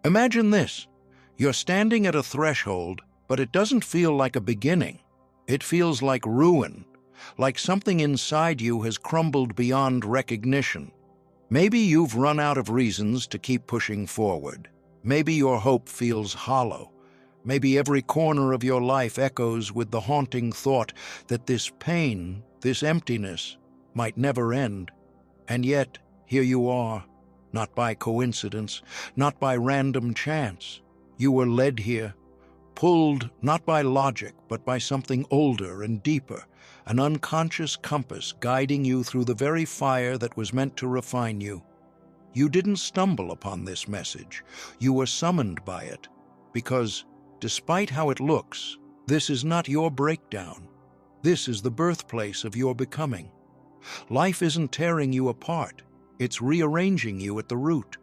Imagine this. You're standing at a threshold, but it doesn't feel like a beginning. It feels like ruin, like something inside you has crumbled beyond recognition. Maybe you've run out of reasons to keep pushing forward. Maybe your hope feels hollow. Maybe every corner of your life echoes with the haunting thought that this pain, this emptiness, might never end. And yet, here you are, not by coincidence, not by random chance. You were led here, pulled not by logic, but by something older and deeper, an unconscious compass guiding you through the very fire that was meant to refine you. You didn't stumble upon this message. You were summoned by it, because, despite how it looks, this is not your breakdown. This is the birthplace of your becoming. Life isn't tearing you apart. It's rearranging you at the root.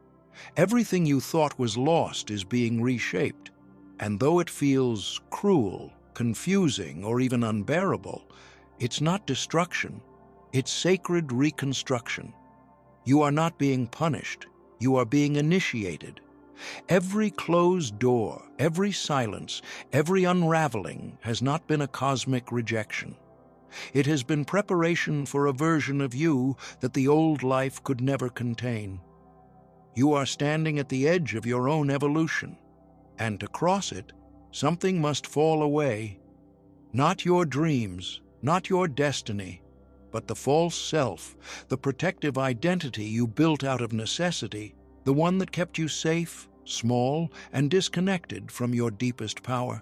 Everything you thought was lost is being reshaped. And though it feels cruel, confusing, or even unbearable, it's not destruction. It's sacred reconstruction. You are not being punished. You are being initiated. Every closed door, every silence, every unraveling has not been a cosmic rejection. It has been preparation for a version of you that the old life could never contain. You are standing at the edge of your own evolution, and to cross it, something must fall away. Not your dreams, not your destiny, but the false self, the protective identity you built out of necessity, the one that kept you safe, small, and disconnected from your deepest power.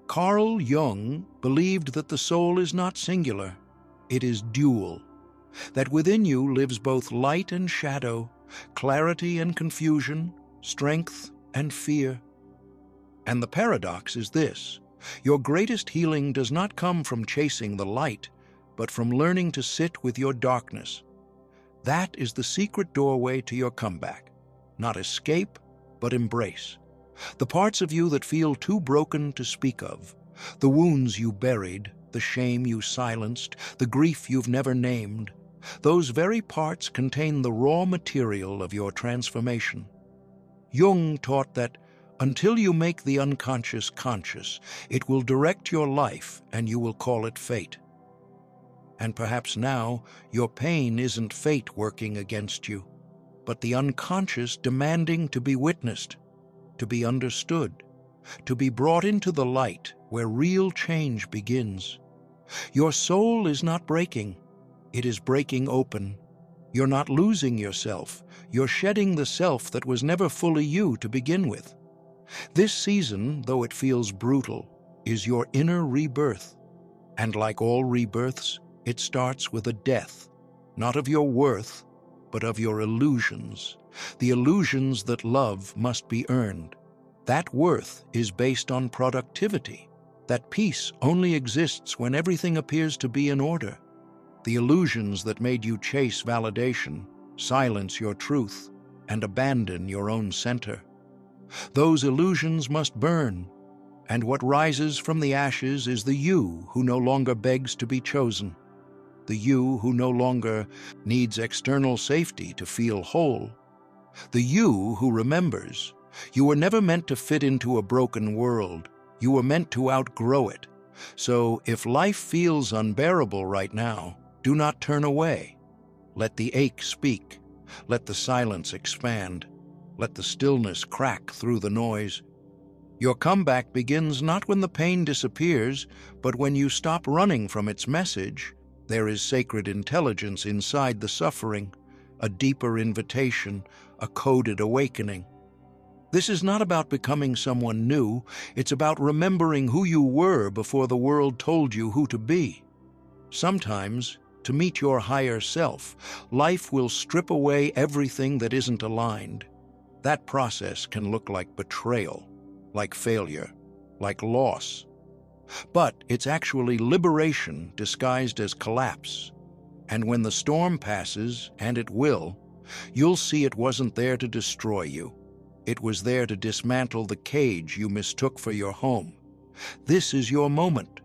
Carl Jung believed that the soul is not singular, it is dual, that within you lives both light and shadow, clarity and confusion, strength and fear. And the paradox is this: your greatest healing does not come from chasing the light, but from learning to sit with your darkness. That is the secret doorway to your comeback. Not escape, but embrace. The parts of you that feel too broken to speak of, the wounds you buried, the shame you silenced, the grief you've never named, those very parts contain the raw material of your transformation. Jung taught that until you make the unconscious conscious, it will direct your life and you will call it fate. And perhaps now your pain isn't fate working against you, but the unconscious demanding to be witnessed, to be understood, to be brought into the light where real change begins. Your soul is not breaking, it is breaking open. You're not losing yourself, you're shedding the self that was never fully you to begin with. This season, though it feels brutal, is your inner rebirth. And like all rebirths, it starts with a death, not of your worth, but of your illusions, the illusions that love must be earned. That worth is based on productivity. That peace only exists when everything appears to be in order. The illusions that made you chase validation, silence your truth, and abandon your own center. Those illusions must burn, and what rises from the ashes is the you who no longer begs to be chosen, the you who no longer needs external safety to feel whole, the you who remembers you were never meant to fit into a broken world, you were meant to outgrow it. So if life feels unbearable right now, do not turn away. Let the ache speak, let the silence expand, let the stillness crack through the noise. Your comeback begins not when the pain disappears, but when you stop running from its message. There is sacred intelligence inside the suffering, a deeper invitation, a coded awakening. This is not about becoming someone new, it's about remembering who you were before the world told you who to be. Sometimes, to meet your higher self, life will strip away everything that isn't aligned. That process can look like betrayal, like failure, like loss. But it's actually liberation disguised as collapse. And when the storm passes, and it will, you'll see it wasn't there to destroy you. It was there to dismantle the cage you mistook for your home. This is your moment.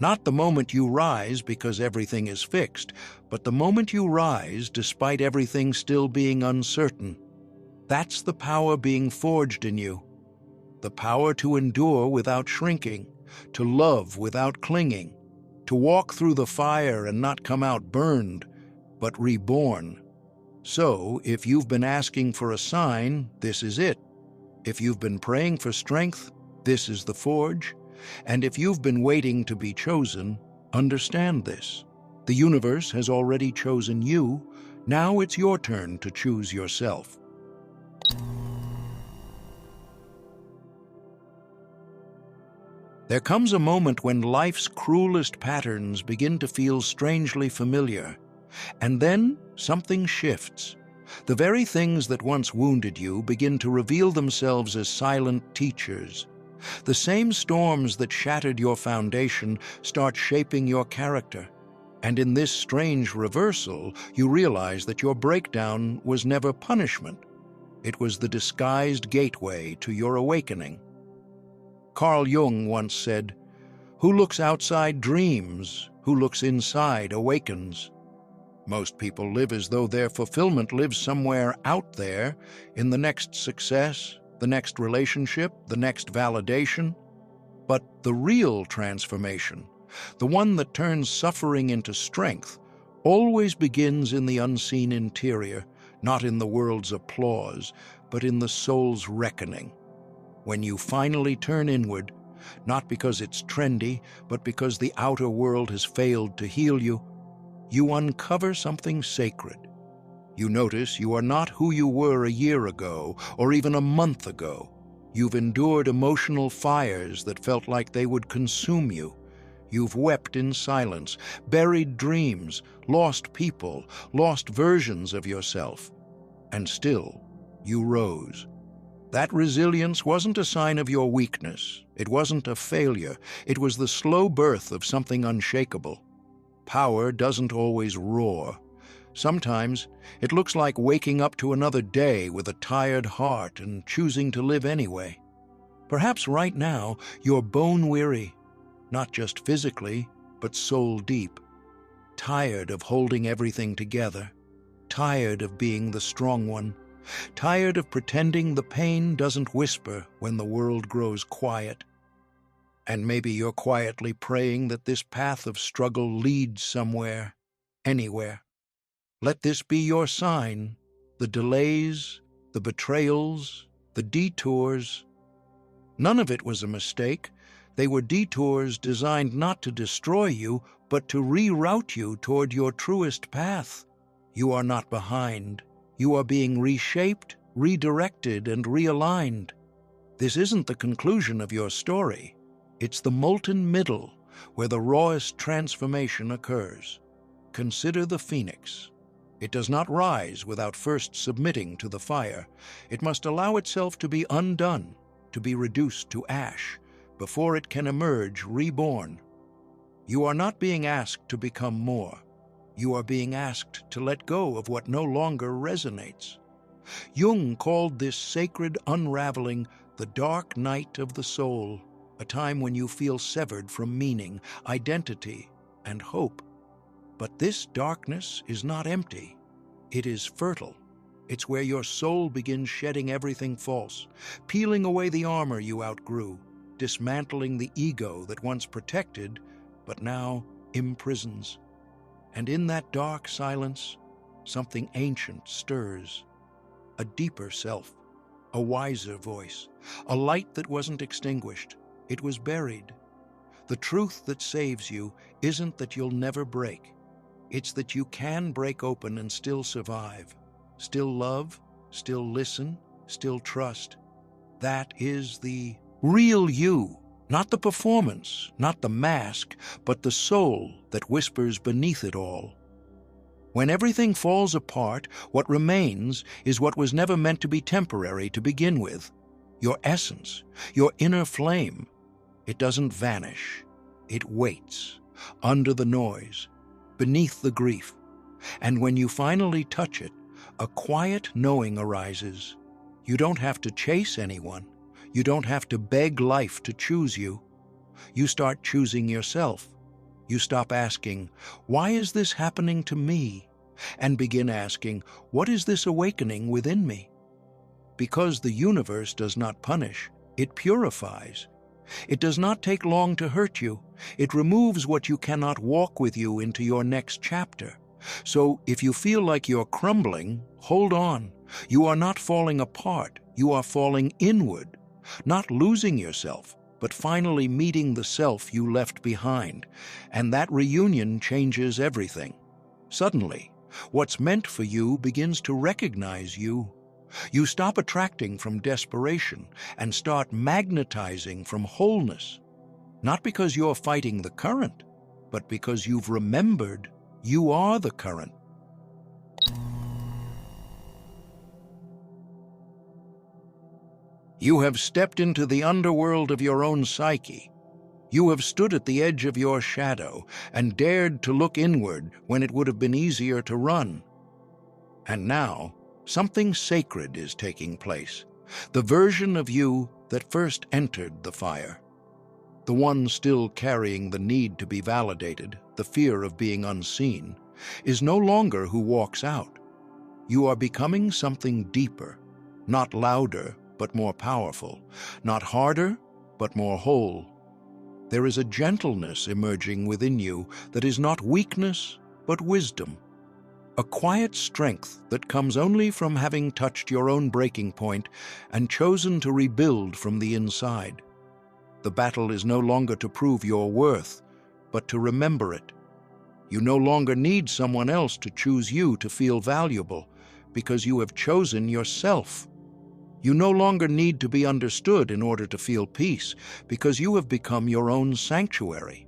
Not the moment you rise because everything is fixed, but the moment you rise despite everything still being uncertain. That's the power being forged in you. The power to endure without shrinking, to love without clinging, to walk through the fire and not come out burned, but reborn. So, if you've been asking for a sign, this is it. If you've been praying for strength, this is the forge. And if you've been waiting to be chosen, understand this. The universe has already chosen you. Now it's your turn to choose yourself. There comes a moment when life's cruelest patterns begin to feel strangely familiar. And then something shifts. The very things that once wounded you begin to reveal themselves as silent teachers. The same storms that shattered your foundation start shaping your character. And in this strange reversal, you realize that your breakdown was never punishment. It was the disguised gateway to your awakening. Carl Jung once said, "Who looks outside dreams, who looks inside awakens." Most people live as though their fulfillment lives somewhere out there, in the next success, the next relationship, the next validation. But the real transformation, the one that turns suffering into strength, always begins in the unseen interior, not in the world's applause, but in the soul's reckoning. When you finally turn inward, not because it's trendy, but because the outer world has failed to heal you, you uncover something sacred. You notice you are not who you were a year ago, or even a month ago. You've endured emotional fires that felt like they would consume you. You've wept in silence, buried dreams, lost people, lost versions of yourself. And still, you rose. That resilience wasn't a sign of your weakness. It wasn't a failure. It was the slow birth of something unshakable. Power doesn't always roar. Sometimes it looks like waking up to another day with a tired heart and choosing to live anyway. Perhaps right now you're bone-weary, not just physically, but soul-deep. Tired of holding everything together. Tired of being the strong one. Tired of pretending the pain doesn't whisper when the world grows quiet. And maybe you're quietly praying that this path of struggle leads somewhere, anywhere. Let this be your sign. The delays, the betrayals, the detours. None of it was a mistake. They were detours designed not to destroy you, but to reroute you toward your truest path. You are not behind. You are being reshaped, redirected, and realigned. This isn't the conclusion of your story. It's the molten middle, where the rawest transformation occurs. Consider the phoenix. It does not rise without first submitting to the fire. It must allow itself to be undone, to be reduced to ash, before it can emerge reborn. You are not being asked to become more. You are being asked to let go of what no longer resonates. Jung called this sacred unraveling the dark night of the soul, a time when you feel severed from meaning, identity, and hope. But this darkness is not empty. It is fertile. It's where your soul begins shedding everything false, peeling away the armor you outgrew, dismantling the ego that once protected, but now imprisons. And in that dark silence, something ancient stirs. A deeper self, a wiser voice, a light that wasn't extinguished. It was buried. The truth that saves you isn't that you'll never break. It's that you can break open and still survive, still love, still listen, still trust. That is the real you, not the performance, not the mask, but the soul that whispers beneath it all. When everything falls apart, what remains is what was never meant to be temporary to begin with. Your essence, your inner flame. It doesn't vanish. It waits, under the noise, beneath the grief. And when you finally touch it, a quiet knowing arises. You don't have to chase anyone. You don't have to beg life to choose you. You start choosing yourself. You stop asking, "Why is this happening to me?" and begin asking, "What is this awakening within me?" because the universe does not punish, it purifies. It does not take long to hurt you. It removes what you cannot walk with you into your next chapter. So if you feel like you're crumbling, hold on. You are not falling apart. You are falling inward, not losing yourself, but finally meeting the self you left behind. And that reunion changes everything. Suddenly, what's meant for you begins to recognize you. You stop attracting from desperation and start magnetizing from wholeness. Not because you're fighting the current, but because you've remembered you are the current. You have stepped into the underworld of your own psyche. You have stood at the edge of your shadow and dared to look inward when it would have been easier to run. And now, something sacred is taking place. The version of you that first entered the fire. The one still carrying the need to be validated, the fear of being unseen, is no longer who walks out. You are becoming something deeper, not louder, but more powerful, not harder, but more whole. There is a gentleness emerging within you that is not weakness, but wisdom. A quiet strength that comes only from having touched your own breaking point and chosen to rebuild from the inside. The battle is no longer to prove your worth, but to remember it. You no longer need someone else to choose you to feel valuable, because you have chosen yourself. You no longer need to be understood in order to feel peace, because you have become your own sanctuary.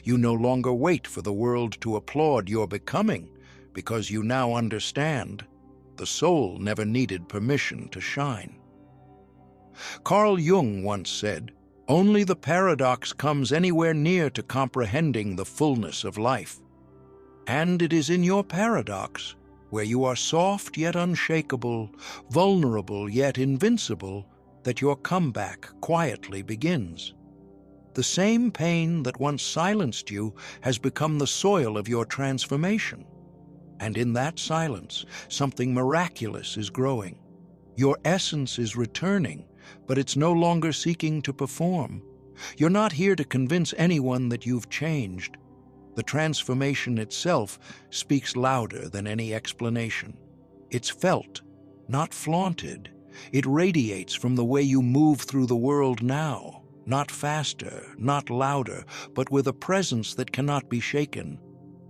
You no longer wait for the world to applaud your becoming, because you now understand the soul never needed permission to shine. Carl Jung once said, "Only the paradox comes anywhere near to comprehending the fullness of life." And it is in your paradox, where you are soft yet unshakable, vulnerable yet invincible, that your comeback quietly begins. The same pain that once silenced you has become the soil of your transformation. And in that silence, something miraculous is growing. Your essence is returning, but it's no longer seeking to perform. You're not here to convince anyone that you've changed. The transformation itself speaks louder than any explanation. It's felt, not flaunted. It radiates from the way you move through the world now, not faster, not louder, but with a presence that cannot be shaken.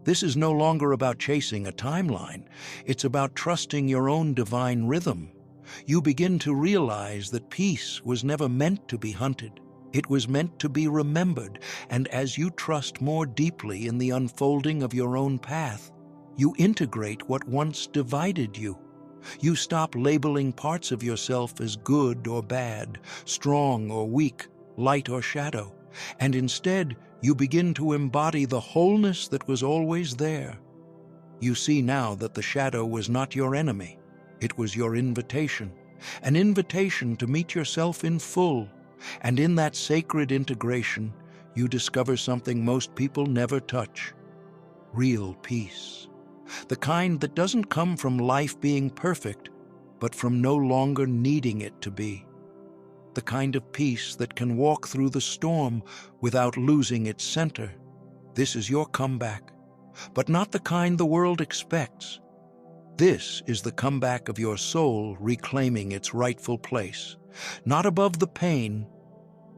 This is no longer about chasing a timeline. It's about trusting your own divine rhythm. You begin to realize that peace was never meant to be hunted. It was meant to be remembered, and as you trust more deeply in the unfolding of your own path, you integrate what once divided you. You stop labeling parts of yourself as good or bad, strong or weak, light or shadow, and instead you begin to embody the wholeness that was always there. You see now that the shadow was not your enemy. It was your invitation, an invitation to meet yourself in full. And in that sacred integration, you discover something most people never touch: real peace. The kind that doesn't come from life being perfect, but from no longer needing it to be. The kind of peace that can walk through the storm without losing its center. This is your comeback, but not the kind the world expects. This is the comeback of your soul reclaiming its rightful place, not above the pain,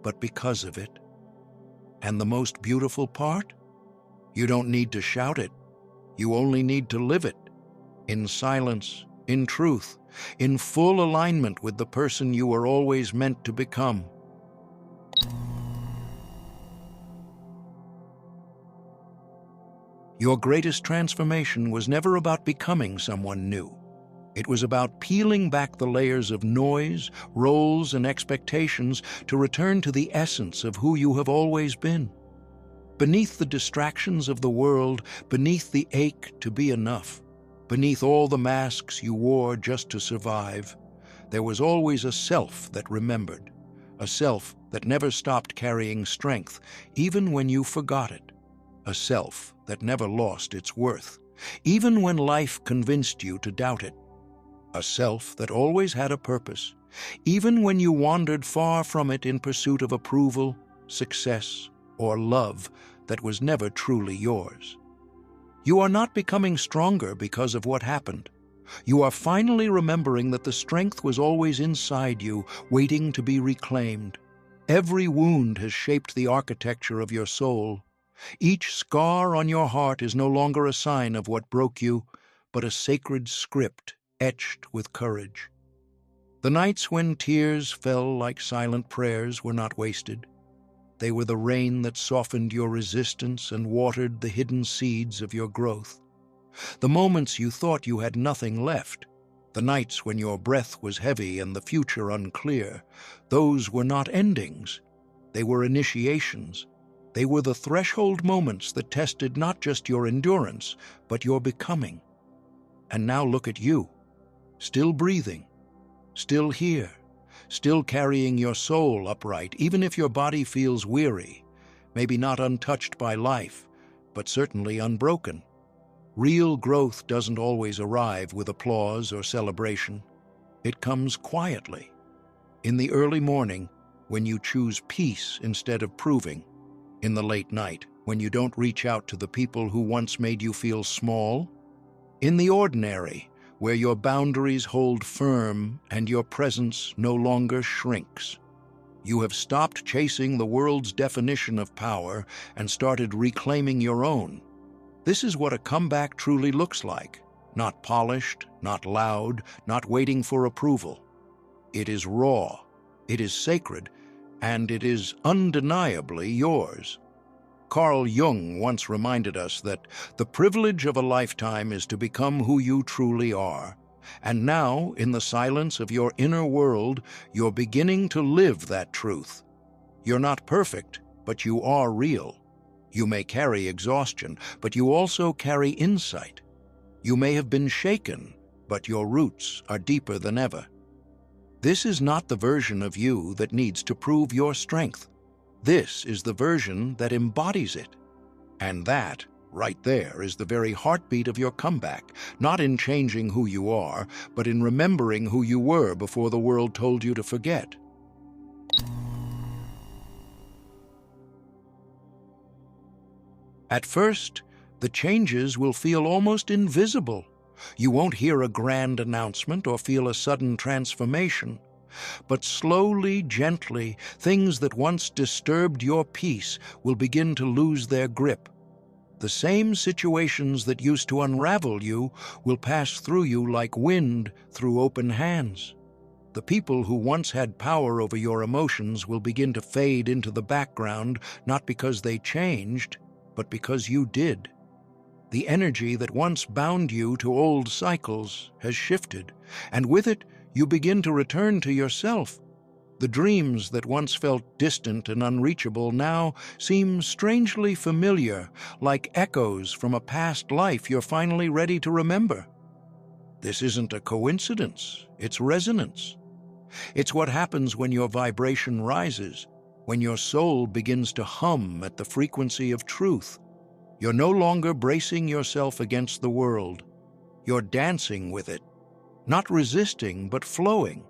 but because of it. And the most beautiful part? You don't need to shout it. You only need to live it. In silence, in truth, in full alignment with the person you were always meant to become. Your greatest transformation was never about becoming someone new. It was about peeling back the layers of noise, roles, and expectations to return to the essence of who you have always been. Beneath the distractions of the world, beneath the ache to be enough, beneath all the masks you wore just to survive, there was always a self that remembered, a self that never stopped carrying strength, even when you forgot it, a self that never lost its worth, even when life convinced you to doubt it, a self that always had a purpose, even when you wandered far from it in pursuit of approval, success, or love that was never truly yours. You are not becoming stronger because of what happened. You are finally remembering that the strength was always inside you, waiting to be reclaimed. Every wound has shaped the architecture of your soul. Each scar on your heart is no longer a sign of what broke you, but a sacred script etched with courage. The nights when tears fell like silent prayers were not wasted. They were the rain that softened your resistance and watered the hidden seeds of your growth. The moments you thought you had nothing left, the nights when your breath was heavy and the future unclear, those were not endings. They were initiations. They were the threshold moments that tested not just your endurance, but your becoming. And now look at you, still breathing, still here, still carrying your soul upright, even if your body feels weary, maybe not untouched by life, but certainly unbroken. Real growth doesn't always arrive with applause or celebration. It comes quietly, in the early morning, when you choose peace instead of proving, in the late night, when you don't reach out to the people who once made you feel small, in the ordinary, where your boundaries hold firm and your presence no longer shrinks. You have stopped chasing the world's definition of power and started reclaiming your own. This is what a comeback truly looks like. Not polished, not loud, not waiting for approval. It is raw, it is sacred, and it is undeniably yours. Carl Jung once reminded us that the privilege of a lifetime is to become who you truly are. And now, in the silence of your inner world, you're beginning to live that truth. You're not perfect, but you are real. You may carry exhaustion, but you also carry insight. You may have been shaken, but your roots are deeper than ever. This is not the version of you that needs to prove your strength. This is the version that embodies it. And that, right there, is the very heartbeat of your comeback, not in changing who you are, but in remembering who you were before the world told you to forget. At first, the changes will feel almost invisible. You won't hear a grand announcement or feel a sudden transformation. But slowly, gently, things that once disturbed your peace will begin to lose their grip. The same situations that used to unravel you will pass through you like wind through open hands. The people who once had power over your emotions will begin to fade into the background, not because they changed, but because you did. The energy that once bound you to old cycles has shifted, and with it, you begin to return to yourself. The dreams that once felt distant and unreachable now seem strangely familiar, like echoes from a past life you're finally ready to remember. This isn't a coincidence, it's resonance. It's what happens when your vibration rises, when your soul begins to hum at the frequency of truth. You're no longer bracing yourself against the world. You're dancing with it. Not resisting, but flowing.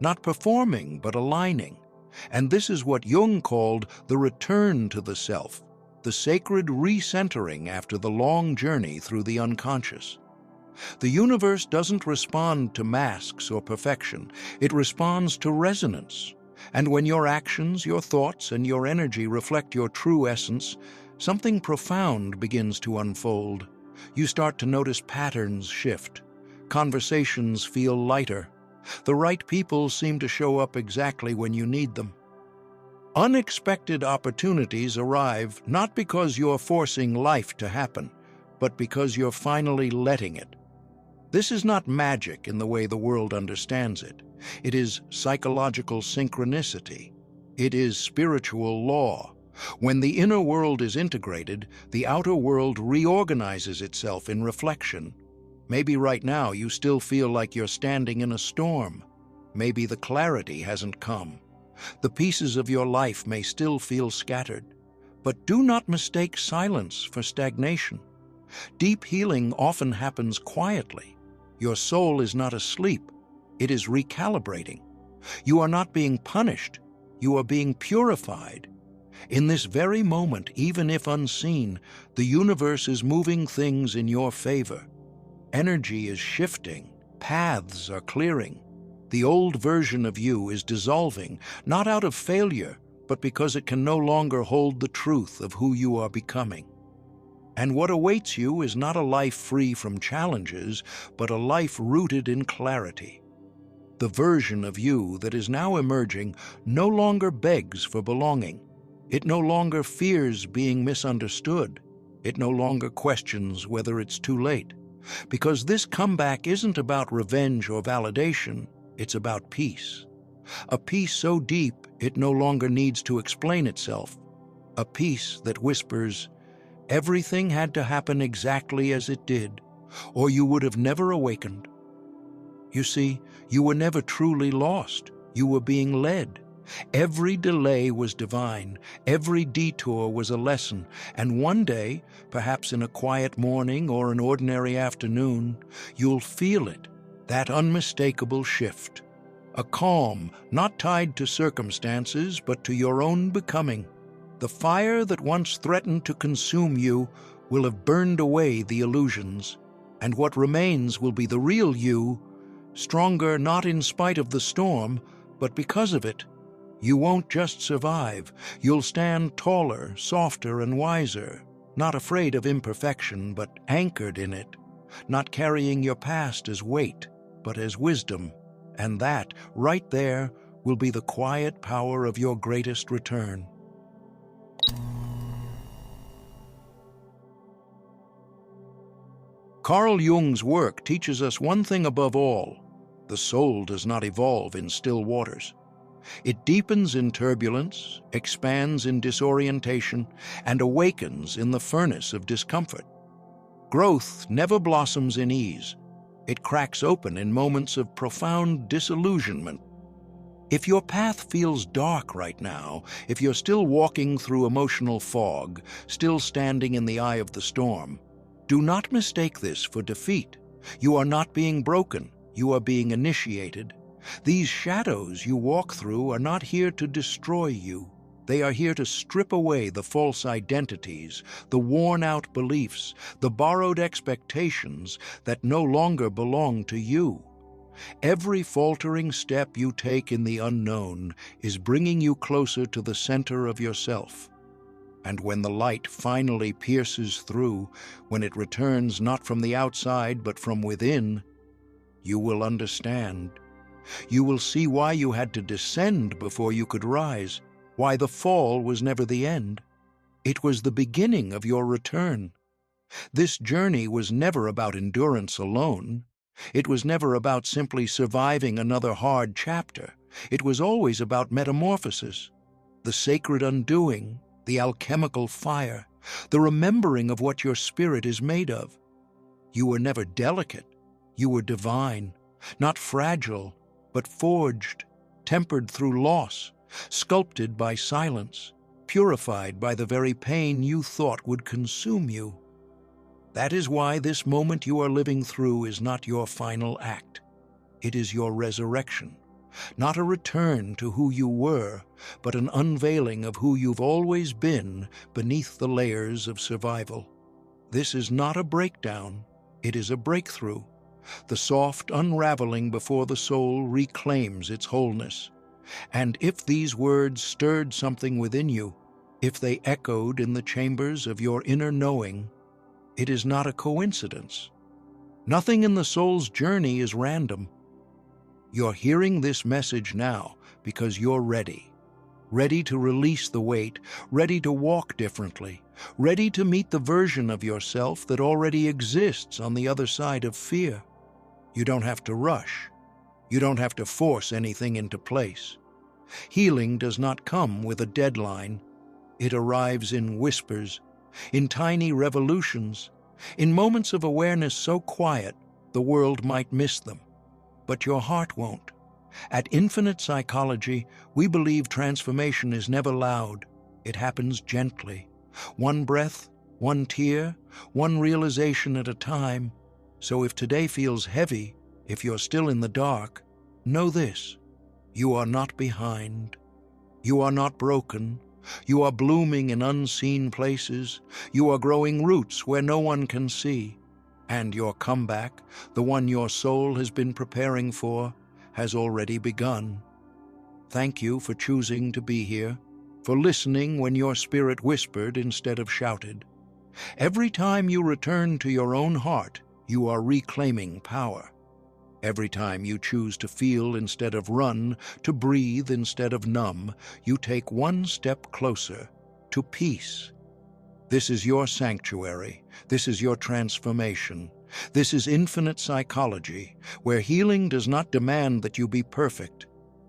Not performing, but aligning. And this is what Jung called the return to the self, the sacred recentering after the long journey through the unconscious. The universe doesn't respond to masks or perfection. It responds to resonance. And when your actions, your thoughts, and your energy reflect your true essence, something profound begins to unfold. You start to notice patterns shift. Conversations feel lighter. The right people seem to show up exactly when you need them. Unexpected opportunities arrive not because you're forcing life to happen, but because you're finally letting it. This is not magic in the way the world understands it. It is psychological synchronicity. It is spiritual law. When the inner world is integrated, the outer world reorganizes itself in reflection. Maybe right now you still feel like you're standing in a storm. Maybe the clarity hasn't come. The pieces of your life may still feel scattered. But do not mistake silence for stagnation. Deep healing often happens quietly. Your soul is not asleep. It is recalibrating. You are not being punished, you are being purified. In this very moment, even if unseen, the universe is moving things in your favor. Energy is shifting, paths are clearing. The old version of you is dissolving, not out of failure, but because it can no longer hold the truth of who you are becoming. And what awaits you is not a life free from challenges, but a life rooted in clarity. The version of you that is now emerging no longer begs for belonging. It no longer fears being misunderstood. It no longer questions whether it's too late. Because this comeback isn't about revenge or validation, it's about peace. A peace so deep it no longer needs to explain itself. A peace that whispers, everything had to happen exactly as it did, or you would have never awakened. You see, you were never truly lost. You were being led. Every delay was divine. Every detour was a lesson. And one day, perhaps in a quiet morning or an ordinary afternoon, you'll feel it, that unmistakable shift. A calm, not tied to circumstances, but to your own becoming. The fire that once threatened to consume you will have burned away the illusions, and what remains will be the real you, stronger not in spite of the storm, but because of it. You won't just survive, you'll stand taller, softer, and wiser, not afraid of imperfection, but anchored in it, not carrying your past as weight, but as wisdom. And that, right there, will be the quiet power of your greatest return. Carl Jung's work teaches us one thing above all: the soul does not evolve in still waters. It deepens in turbulence, expands in disorientation, and awakens in the furnace of discomfort. Growth never blossoms in ease. It cracks open in moments of profound disillusionment. If your path feels dark right now, if you're still walking through emotional fog, still standing in the eye of the storm, do not mistake this for defeat. You are not being broken. You are being initiated. These shadows you walk through are not here to destroy you. They are here to strip away the false identities, the worn-out beliefs, the borrowed expectations that no longer belong to you. Every faltering step you take in the unknown is bringing you closer to the center of yourself. And when the light finally pierces through, when it returns not from the outside but from within, you will understand. You will see why you had to descend before you could rise, why the fall was never the end. It was the beginning of your return. This journey was never about endurance alone. It was never about simply surviving another hard chapter. It was always about metamorphosis, the sacred undoing, the alchemical fire, the remembering of what your spirit is made of. You were never delicate. You were divine, not fragile, but forged, tempered through loss, sculpted by silence, purified by the very pain you thought would consume you. That is why this moment you are living through is not your final act. It is your resurrection, not a return to who you were, but an unveiling of who you've always been beneath the layers of survival. This is not a breakdown, it is a breakthrough. The soft unraveling before the soul reclaims its wholeness. And if these words stirred something within you, if they echoed in the chambers of your inner knowing, it is not a coincidence. Nothing in the soul's journey is random. You're hearing this message now because you're ready. Ready to release the weight, ready to walk differently, ready to meet the version of yourself that already exists on the other side of fear. You don't have to rush. You don't have to force anything into place. Healing does not come with a deadline. It arrives in whispers, in tiny revolutions, in moments of awareness so quiet the world might miss them. But your heart won't. At Infinite Psychology, we believe transformation is never loud. It happens gently. One breath, one tear, one realization at a time. So if today feels heavy, if you're still in the dark, know this: You are not behind. You are not broken. You are blooming in unseen places. You are growing roots where no one can see. And your comeback, the one your soul has been preparing for, has already begun. Thank you for choosing to be here, for listening when your spirit whispered instead of shouted. Every time you return to your own heart, you are reclaiming power. Every time you choose to feel instead of run, to breathe instead of numb, you take one step closer to peace. This is your sanctuary. This is your transformation. This is infinite psychology, where healing does not demand that you be perfect.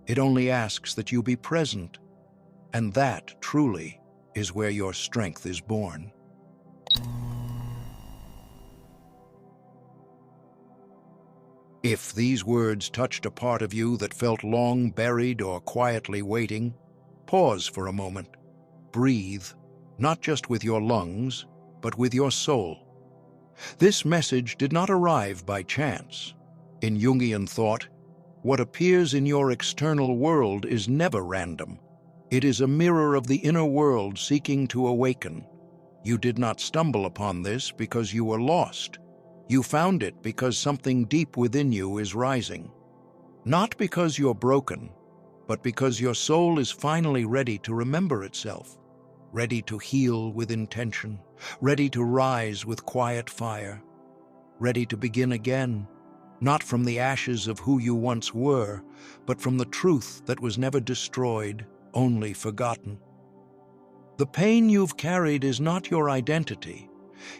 It only asks that you be present. And that, truly, is where your strength is born. If these words touched a part of you that felt long buried or quietly waiting, pause for a moment. Breathe, not just with your lungs, but with your soul. This message did not arrive by chance. In Jungian thought, what appears in your external world is never random. It is a mirror of the inner world seeking to awaken. You did not stumble upon this because you were lost. You found it because something deep within you is rising. Not because you're broken, but because your soul is finally ready to remember itself, ready to heal with intention, ready to rise with quiet fire, ready to begin again, not from the ashes of who you once were, but from the truth that was never destroyed, only forgotten. The pain you've carried is not your identity.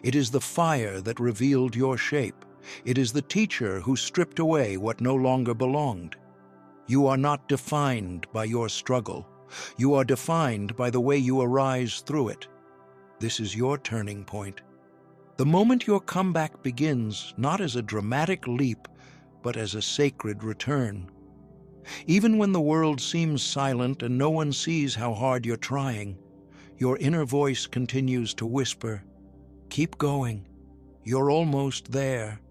It is the fire that revealed your shape. It is the teacher who stripped away what no longer belonged. You are not defined by your struggle. You are defined by the way you arise through it. This is your turning point. The moment your comeback begins, not as a dramatic leap, but as a sacred return. Even when the world seems silent and no one sees how hard you're trying, your inner voice continues to whisper, "Keep going. You're almost there."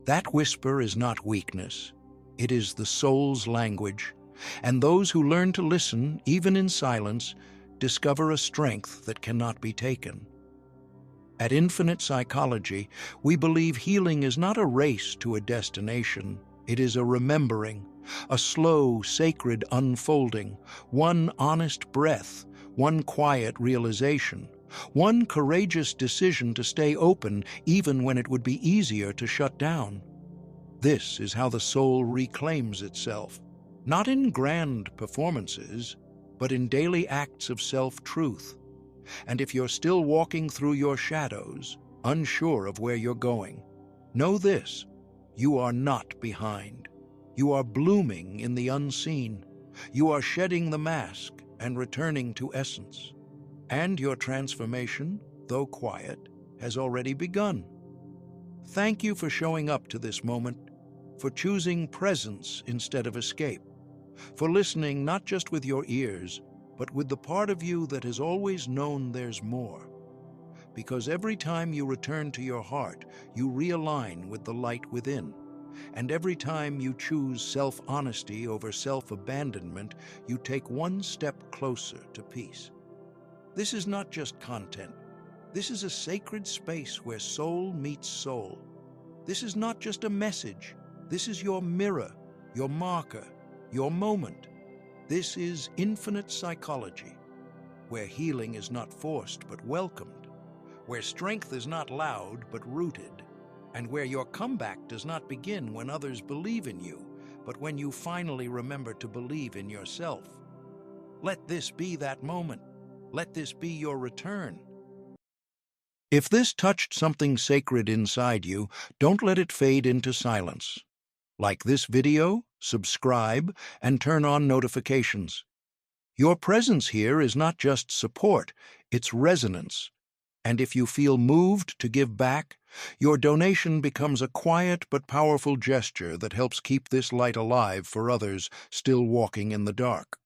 That whisper is not weakness. It is the soul's language, and those who learn to listen, even in silence, discover a strength that cannot be taken. At Infinite Psychology, we believe healing is not a race to a destination. It is a remembering, a slow, sacred unfolding, one honest breath, one quiet realization, one courageous decision to stay open even when it would be easier to shut down. This is how the soul reclaims itself, not in grand performances, but in daily acts of self-truth. And if you're still walking through your shadows, unsure of where you're going, know this: you are not behind. You are blooming in the unseen. You are shedding the mask and returning to essence. And your transformation, though quiet, has already begun. Thank you for showing up to this moment, for choosing presence instead of escape, for listening not just with your ears, but with the part of you that has always known there's more. Because every time you return to your heart, you realign with the light within. And every time you choose self-honesty over self-abandonment, you take one step closer to peace. This is not just content. This is a sacred space where soul meets soul. This is not just a message. This is your mirror, your marker, your moment. This is Infinite Psychology, where healing is not forced but welcomed, where strength is not loud but rooted, and where your comeback does not begin when others believe in you, but when you finally remember to believe in yourself. Let this be that moment. Let this be your return. If this touched something sacred inside you, don't let it fade into silence. Like this video, subscribe, and turn on notifications. Your presence here is not just support, it's resonance. And if you feel moved to give back, your donation becomes a quiet but powerful gesture that helps keep this light alive for others still walking in the dark.